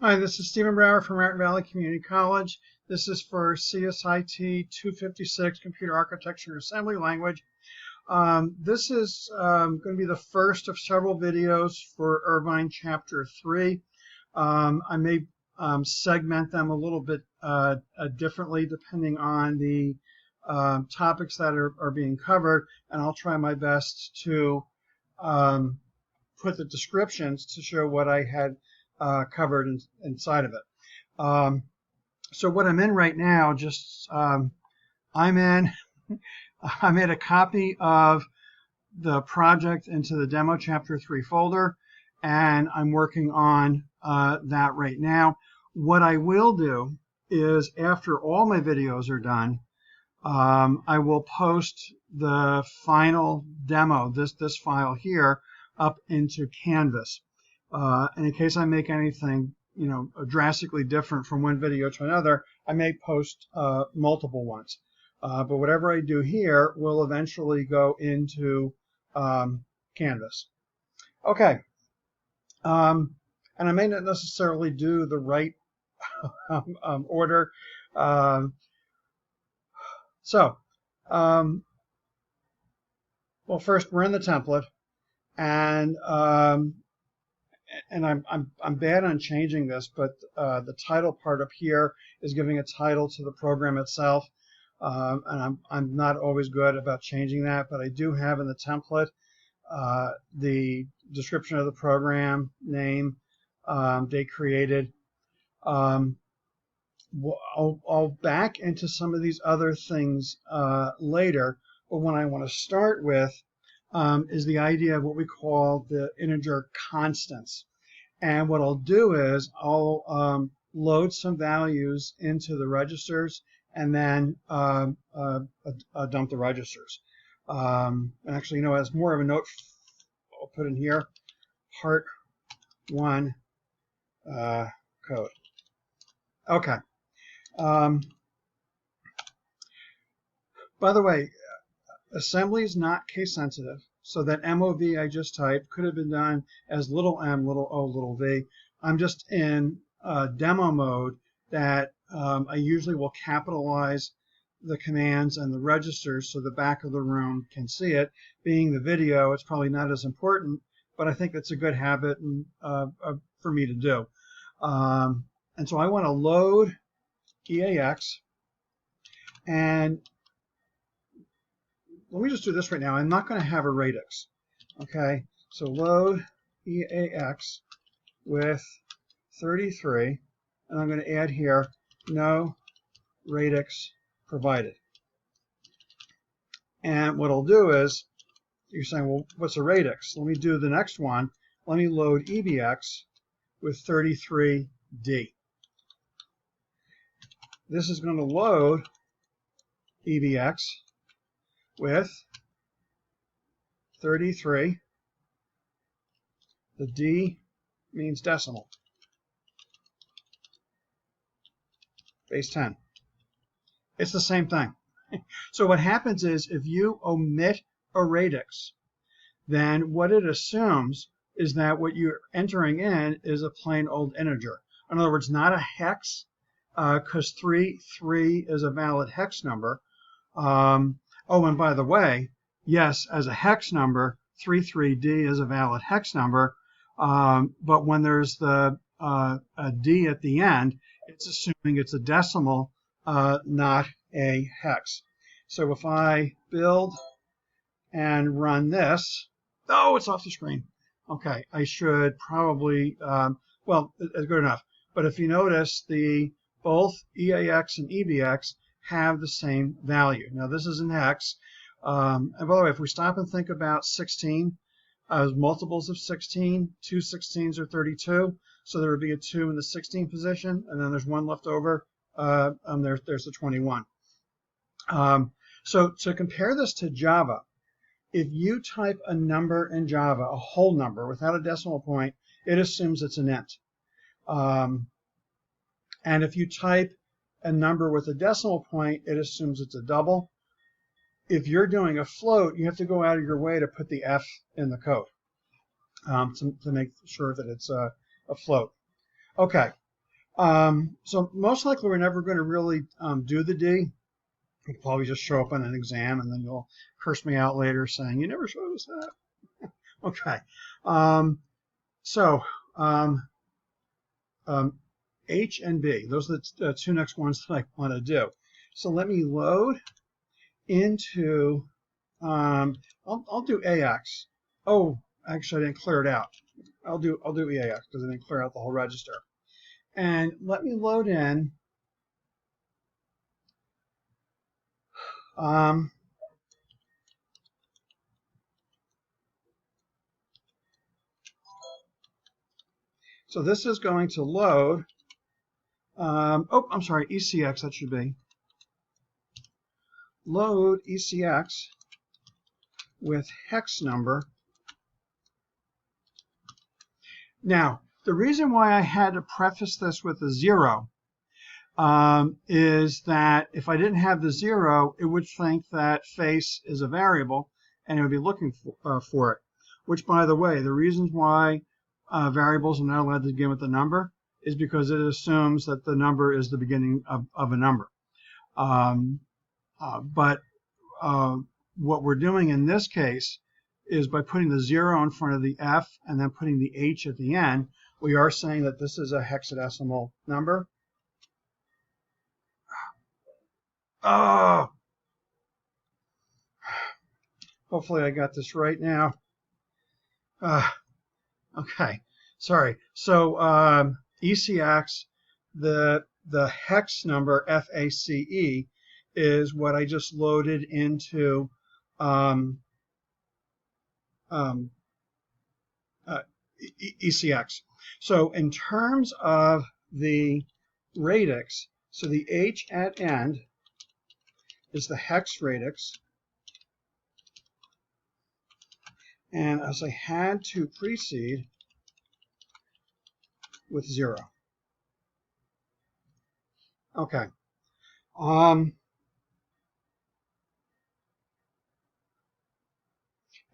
Hi, this is Stephen Brower from Raton Valley Community College. This is for CSIT 256, Computer Architecture and Assembly Language. This is going to be the first of several videos for Irvine Chapter 3. I may segment them a little bit differently depending on the topics that are being covered, and I'll try my best to put the descriptions to show what I had covered inside of it. So what I'm in right now, I made a copy of the project into the demo chapter 3 folder, and I'm working on that right now. What I will do is, after all my videos are done, I will post the final demo, this file here, up into Canvas. And in case I make anything, drastically different from one video to another, I may post multiple ones. But whatever I do here will eventually go into Canvas. Okay. And I may not necessarily do the right order. Well, first we're in the template, and I'm bad on changing this, but the title part up here is giving a title to the program itself, and I'm not always good about changing that, but I do have in the template the description of the program, name, date created. I'll back into some of these other things later, but what I want to start with is the idea of what we call the integer constants. And what I'll do is I'll load some values into the registers and then dump the registers. And actually, as more of a note, I'll put in here, part 1 code. Okay. By the way, assembly is not case sensitive, so that MOV I just typed could have been done as little m, little o, little v. I'm just in demo mode that I usually will capitalize the commands and the registers so the back of the room can see it. Being the video, it's probably not as important, but I think it's a good habit for me to do. And so I want to load EAX, and let me just do this right now. I'm not going to have a radix. Okay, so load EAX with 33, and I'm going to add here no radix provided. And what I'll do is, you're saying, well, what's a radix? Let me do the next one. Let me load EBX with 33D. This is going to load EBX with 33. The D means decimal. Base 10. It's the same thing. So what happens is, if you omit a radix, then what it assumes is that what you're entering in is a plain old integer. In other words, not a hex, because 3 is a valid hex number. Oh, and by the way, yes, as a hex number, 33D is a valid hex number, but when there's a D at the end, it's assuming it's a decimal, not a hex. So if I build and run this, oh, it's off the screen. Okay, I should probably, well, it's good enough. But if you notice, both EAX and EBX have the same value. Now this is in hex. And by the way, if we stop and think about 16 as multiples of 16, 2 16s are 32. So there would be a 2 in the 16 position, and then there's 1 left over. There's the 21. So to compare this to Java, if you type a number in Java, a whole number without a decimal point, it assumes it's an int. And if you type a number with a decimal point, it assumes it's a double. If you're doing a float, you have to go out of your way to put the F in the code to make sure that it's a float. Okay, So most likely we're never going to really do the D. It'll probably just show up on an exam, and then you'll curse me out later saying, you never showed us that. Okay. So H and B, those are the two next ones that I want to do. So let me load into, I'll do AX. Oh, actually I didn't clear it out. I'll do EAX because I didn't clear out the whole register. And let me load in so this is going to load, oh, I'm sorry, ECX, that should be. Load ECX with hex number. Now, the reason why I had to preface this with a 0 is that if I didn't have the 0, it would think that face is a variable, and it would be looking for it. Which, by the way, the reasons why variables are not allowed to begin with a number is because it assumes that the number is the beginning of a number. But what we're doing in this case is by putting the 0 in front of the F and then putting the H at the end, we are saying that this is a hexadecimal number. Oh! Hopefully I got this right now. Okay, sorry. So ECX, the hex number FACE is what I just loaded into ECX. So in terms of the radix, so the H at end is the hex radix. And as I had to precede with 0. Okay.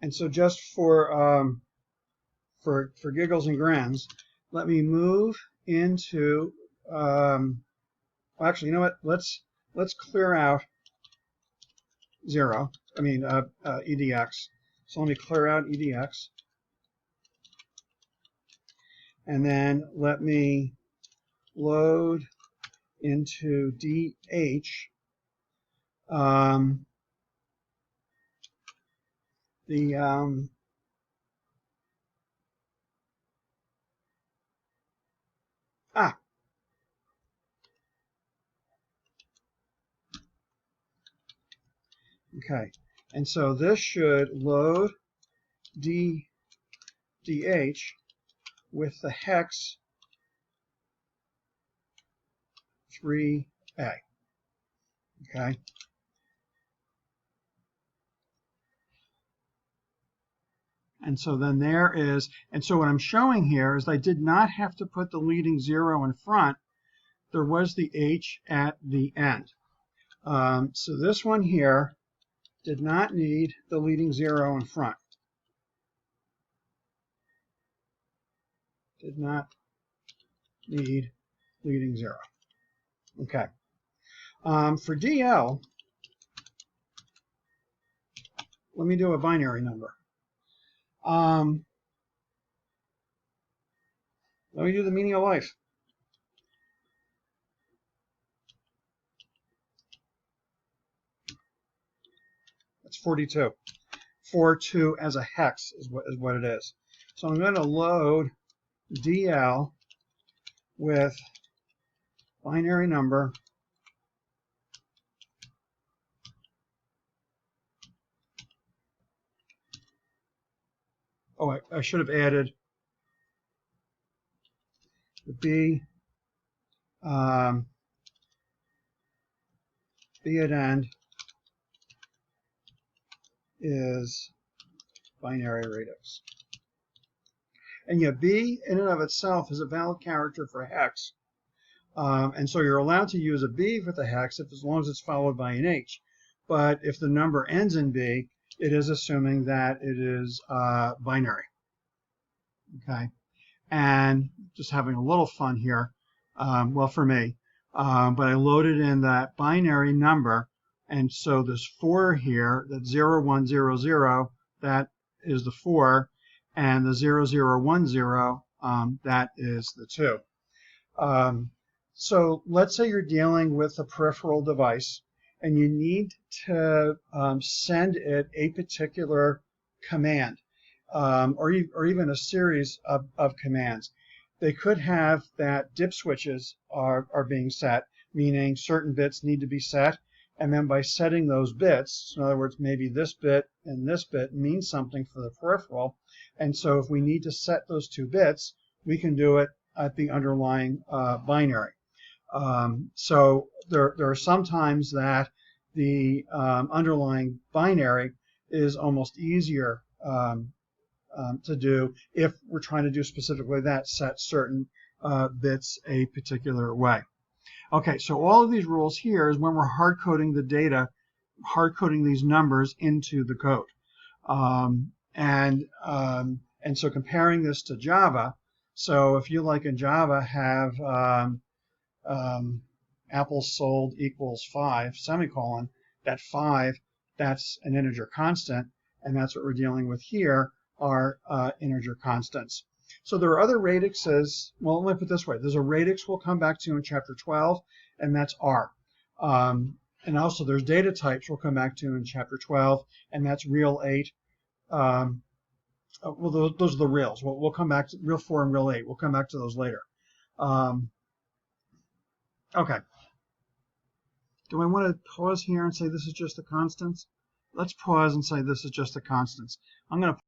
And so just for giggles and grins, let me move into well, actually, you know what? Let's clear out 0. I mean EDX. So let me clear out EDX. And then let me load into DH okay. And so this should load DH with the hex 3A. Okay. And so then there is, and so what I'm showing here is I did not have to put the leading 0 in front. There was the H at the end. So this one here did not need the leading 0 in front. Did not need leading 0. Okay. For DL, let me do a binary number. Let me do the meaning of life. That's 42. 42 as a hex is what it is. So I'm going to load DL with binary number oh, I should have added the B at end is binary radix. And yet B in and of itself is a valid character for hex. And so you're allowed to use a B for the hex as long as it's followed by an H. But if the number ends in B, it is assuming that it is binary. Okay. And just having a little fun here, well, for me, but I loaded in that binary number, and so this 4 here, that 0100, that is the 4, and the 0010, that is the 2. So let's say you're dealing with a peripheral device, and you need to send it a particular command, or even a series of commands. They could have that dip switches are being set, meaning certain bits need to be set, and then by setting those bits, in other words, maybe this bit and this bit means something for the peripheral, and so if we need to set those 2 bits, we can do it at the underlying binary. So there are some times that the underlying binary is almost easier to do if we're trying to do specifically that, set certain bits a particular way. Okay, so all of these rules here is when we're hard coding the data, hard coding these numbers into the code. And so comparing this to Java, so if you, like in Java, have apples sold equals 5, semicolon, that 5, that's an integer constant, and that's what we're dealing with here, are integer constants. So there are other radixes. Well, let me put it this way. There's a radix we'll come back to in chapter 12, and that's R. And also there's data types we'll come back to in chapter 12, and that's real 8. Well, those are the reals. We'll come back to real 4 and real 8. We'll come back to those later. Okay. Do I want to pause here and say this is just the constants? Let's pause and say this is just the constants. I'm going to